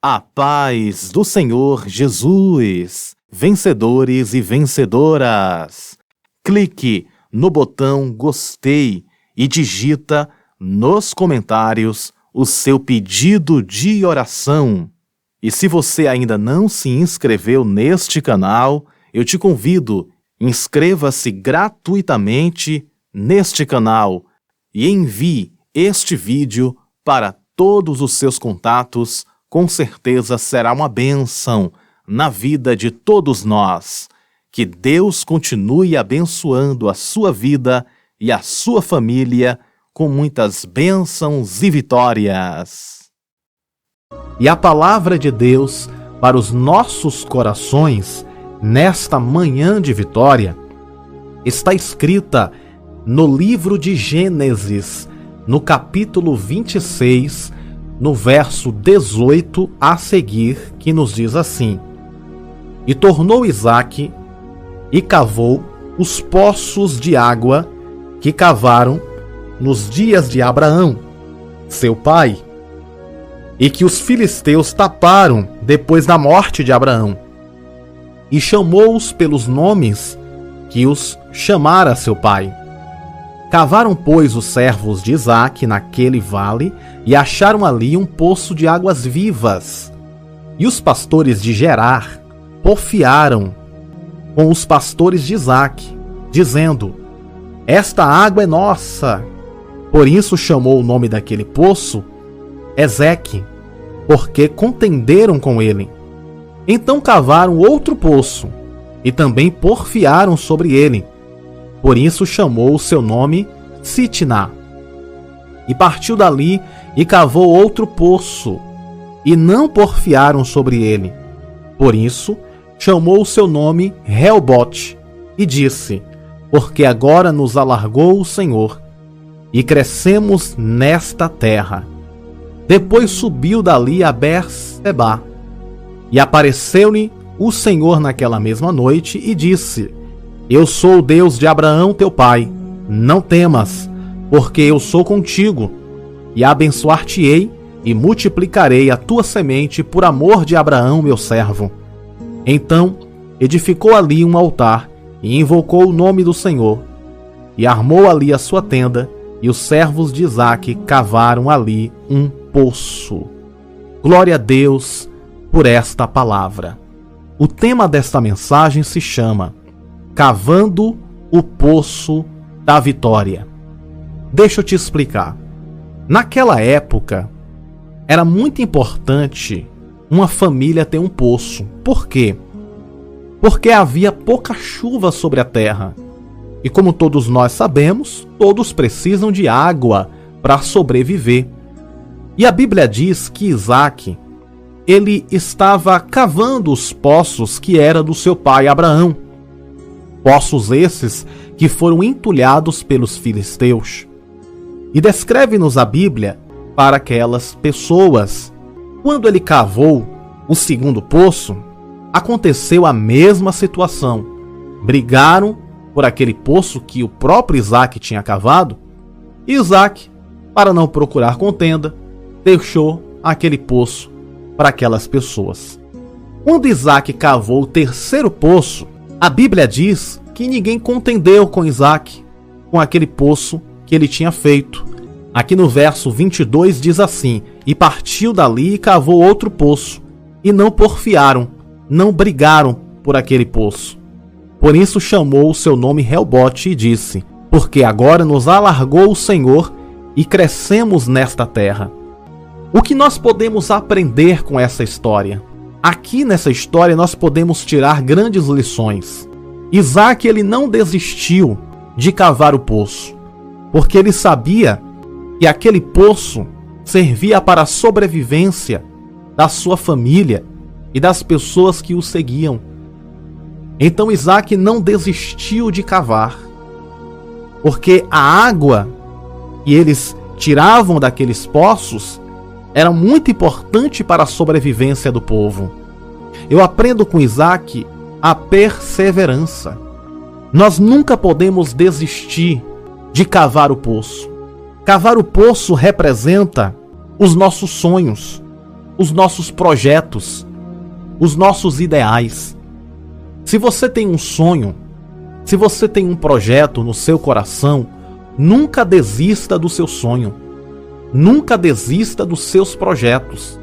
A paz do Senhor Jesus, vencedores e vencedoras. Clique no botão gostei e digita nos comentários o seu pedido de oração. E se você ainda não se inscreveu neste canal, eu te convido, inscreva-se gratuitamente neste canal e envie este vídeo para todos os seus contatos. Com certeza será uma bênção na vida de todos nós. Que Deus continue abençoando a sua vida e a sua família com muitas bênçãos e vitórias. E a palavra de Deus para os nossos corações nesta manhã de vitória está escrita no livro de Gênesis, no capítulo 26, no verso 18 a seguir, que nos diz assim: E tornou Isaque e cavou os poços de água que cavaram nos dias de Abraão, seu pai, e que os filisteus taparam depois da morte de Abraão, e chamou-os pelos nomes que os chamara seu pai. Cavaram, pois, os servos de Isaque naquele vale e acharam ali um poço de águas vivas. E os pastores de Gerar porfiaram com os pastores de Isaque, dizendo: Esta água é nossa. Por isso chamou o nome daquele poço Ezeque, porque contenderam com ele. Então cavaram outro poço e também porfiaram sobre ele. Por isso chamou o seu nome Sitná. E partiu dali e cavou outro poço, e não porfiaram sobre ele. Por isso chamou o seu nome Reobote, e disse: Porque agora nos alargou o Senhor, e crescemos nesta terra. Depois subiu dali a Berseba, e apareceu-lhe o Senhor naquela mesma noite, e disse: Eu sou o Deus de Abraão teu pai, não temas, porque eu sou contigo, e abençoar-te-ei e multiplicarei a tua semente por amor de Abraão meu servo. Então edificou ali um altar e invocou o nome do Senhor, e armou ali a sua tenda, e os servos de Isaque cavaram ali um poço. Glória a Deus por esta palavra. O tema desta mensagem se chama Cavando o Poço da Vitória. Deixa eu te explicar. Naquela época, era muito importante uma família ter um poço. Por quê? Porque havia pouca chuva sobre a terra. E como todos nós sabemos, todos precisam de água para sobreviver. E a Bíblia diz que Isaque, ele estava cavando os poços que era do seu pai Abraão. Poços esses que foram entulhados pelos filisteus. E descreve-nos a Bíblia para aquelas pessoas. Quando ele cavou o segundo poço, aconteceu a mesma situação. Brigaram por aquele poço que o próprio Isaque tinha cavado. E Isaque, para não procurar contenda, deixou aquele poço para aquelas pessoas. Quando Isaque cavou o terceiro poço, a Bíblia diz que ninguém contendeu com Isaque, com aquele poço que ele tinha feito. Aqui no verso 22 diz assim: E partiu dali e cavou outro poço, e não porfiaram, não brigaram por aquele poço. Por isso chamou o seu nome Reobote e disse: Porque agora nos alargou o Senhor, e crescemos nesta terra. O que nós podemos aprender com essa história? Aqui nessa história nós podemos tirar grandes lições. Isaque, ele não desistiu de cavar o poço, porque ele sabia que aquele poço servia para a sobrevivência da sua família e das pessoas que o seguiam. Então Isaque não desistiu de cavar, porque a água que eles tiravam daqueles poços era muito importante para a sobrevivência do povo. Eu aprendo com Isaque a perseverança. Nós nunca podemos desistir de cavar o poço. Cavar o poço representa os nossos sonhos. os nossos projetos, os nossos ideais. Se você tem um sonho, se você tem um projeto no seu coração, nunca desista do seu sonho. Nunca desista dos seus projetos.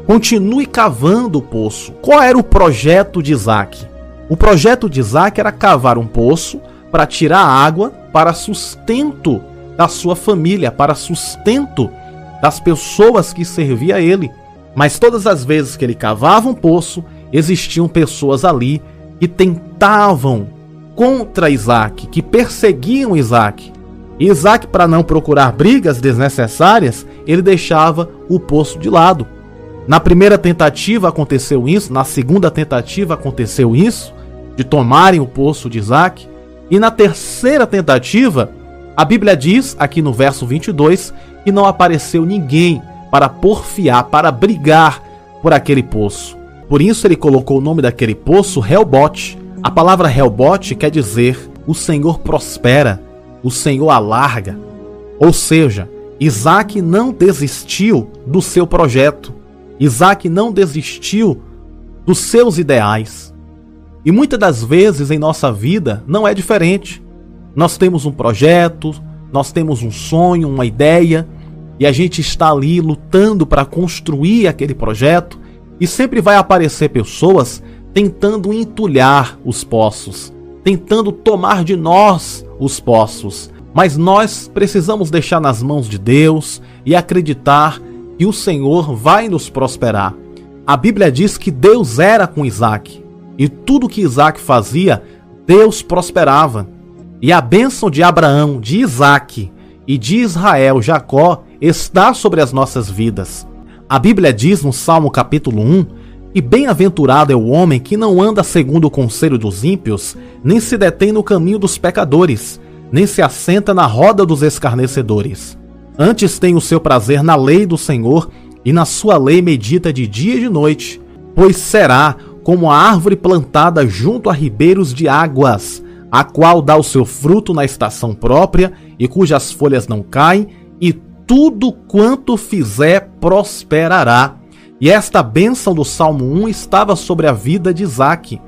Continue cavando o poço. Qual era o projeto de Isaac? O projeto de Isaac era cavar um poço para tirar água para sustento da sua família, para sustento das pessoas que serviam a ele. Mas todas as vezes que ele cavava um poço, existiam pessoas ali que tentavam contra Isaac, que perseguiam Isaac. E Isaac, para não procurar brigas desnecessárias, ele deixava o poço de lado. Na primeira tentativa aconteceu isso, na segunda tentativa aconteceu isso, de tomarem o poço de Isaac. E na terceira tentativa, a Bíblia diz, aqui no verso 22, que não apareceu ninguém para porfiar, para brigar por aquele poço. Por isso ele colocou o nome daquele poço Reobote. A palavra Reobote quer dizer o Senhor prospera, o Senhor alarga. Ou seja, Isaac não desistiu do seu projeto. Isaac não desistiu dos seus ideais. E muitas das vezes em nossa vida não é diferente. Nós temos um projeto, nós temos um sonho, uma ideia, e a gente está ali lutando para construir aquele projeto, e sempre vai aparecer pessoas tentando entulhar os poços, tentando tomar de nós os poços. Mas nós precisamos deixar nas mãos de Deus e acreditar que o Senhor vai nos prosperar. A Bíblia diz que Deus era com Isaac, e tudo que Isaac fazia, Deus prosperava. E a bênção de Abraão, de Isaac e de Israel, Jacó, está sobre as nossas vidas. A Bíblia diz no Salmo capítulo 1, e bem-aventurado é o homem que não anda segundo o conselho dos ímpios, nem se detém no caminho dos pecadores, nem se assenta na roda dos escarnecedores. Antes tem o seu prazer na lei do Senhor, e na sua lei medita de dia e de noite, pois será como a árvore plantada junto a ribeiros de águas, a qual dá o seu fruto na estação própria, e cujas folhas não caem, e tudo quanto fizer prosperará. E esta bênção do Salmo 1 estava sobre a vida de Isaac.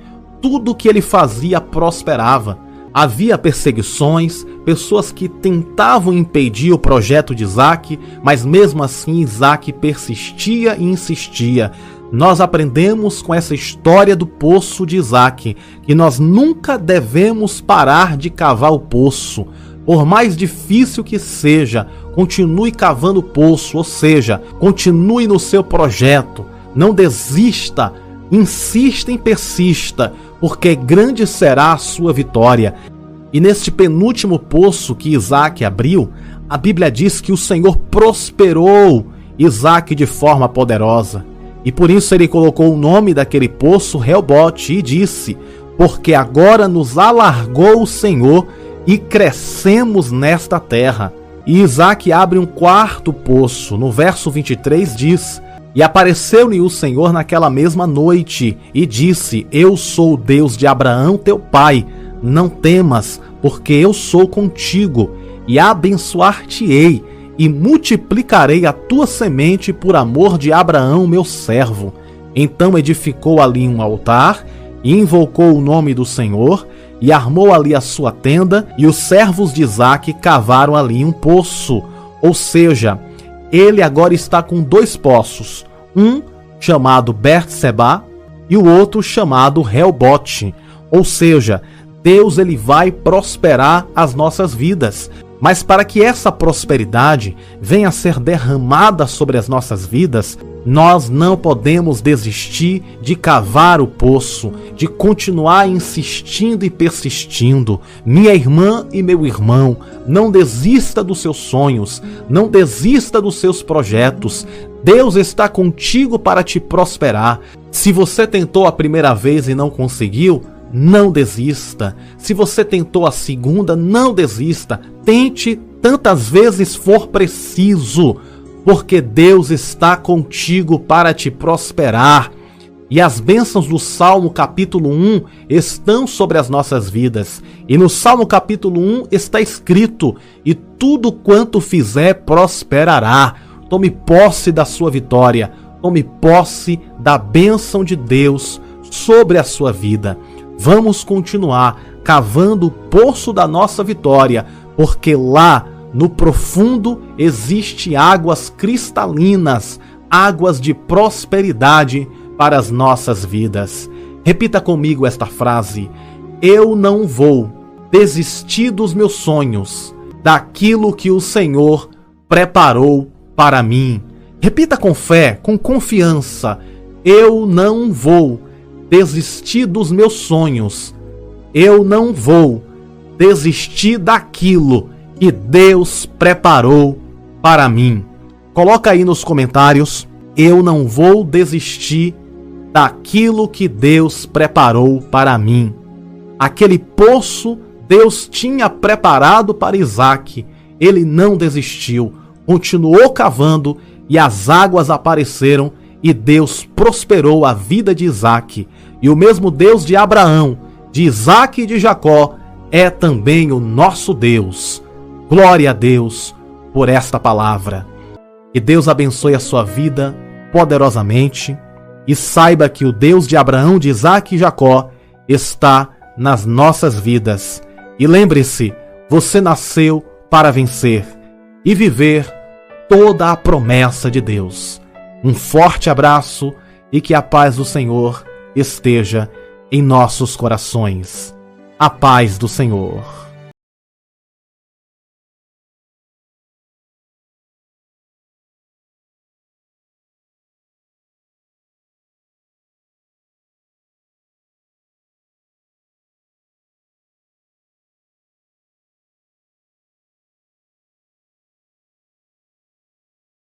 Tudo que ele fazia prosperava. Havia perseguições, pessoas que tentavam impedir o projeto de Isaac, mas mesmo assim Isaac persistia e insistia. Nós aprendemos com essa história do poço de Isaac, que nós nunca devemos parar de cavar o poço. Por mais difícil que seja, continue cavando o poço, ou seja, continue no seu projeto. Não desista, insista e persista, porque grande será a sua vitória. E neste penúltimo poço que Isaac abriu, a Bíblia diz que o Senhor prosperou Isaac de forma poderosa. E por isso ele colocou o nome daquele poço Reobote e disse: porque agora nos alargou o Senhor e crescemos nesta terra. E Isaac abre um quarto poço. No verso 23 diz: e apareceu-lhe o Senhor naquela mesma noite e disse: eu sou o Deus de Abraão teu pai, não temas, porque eu sou contigo, e abençoar-te-ei, e multiplicarei a tua semente por amor de Abraão meu servo. Então edificou ali um altar, e invocou o nome do Senhor, e armou ali a sua tenda, e os servos de Isaac cavaram ali um poço. Ou seja, ele agora está com dois poços, um chamado Berseba e o outro chamado Reobote. Ou seja, Deus ele vai prosperar as nossas vidas. Mas para que essa prosperidade venha a ser derramada sobre as nossas vidas, nós não podemos desistir de cavar o poço, de continuar insistindo e persistindo. Minha irmã e meu irmão, não desista dos seus sonhos, não desista dos seus projetos. Deus está contigo para te prosperar. Se você tentou a primeira vez e não conseguiu, não desista. Se você tentou a segunda, não desista. Tente tantas vezes for preciso, porque Deus está contigo para te prosperar. E as bênçãos do Salmo capítulo 1 estão sobre as nossas vidas. E no Salmo capítulo 1 está escrito: e tudo quanto fizer prosperará. Tome posse da sua vitória. Tome posse da bênção de Deus sobre a sua vida. Vamos continuar cavando o poço da nossa vitória, porque lá no profundo existe águas cristalinas, águas de prosperidade para as nossas vidas. Repita comigo esta frase: eu não vou desistir dos meus sonhos, daquilo que o Senhor preparou para mim. Repita com fé, com confiança: eu não vou desistir dos meus sonhos, eu não vou desistir daquilo que Deus preparou para mim. Coloca aí nos comentários: eu não vou desistir daquilo que Deus preparou para mim. Aquele poço Deus tinha preparado para Isaac. Ele não desistiu, continuou cavando e as águas apareceram e Deus prosperou a vida de Isaac. E o mesmo Deus de Abraão, de Isaac e de Jacó é também o nosso Deus. Glória a Deus por esta palavra. Que Deus abençoe a sua vida poderosamente e saiba que o Deus de Abraão, de Isaac e Jacó está nas nossas vidas. E lembre-se, você nasceu para vencer e viver toda a promessa de Deus. Um forte abraço e que a paz do Senhor esteja em nossos corações. A paz do Senhor.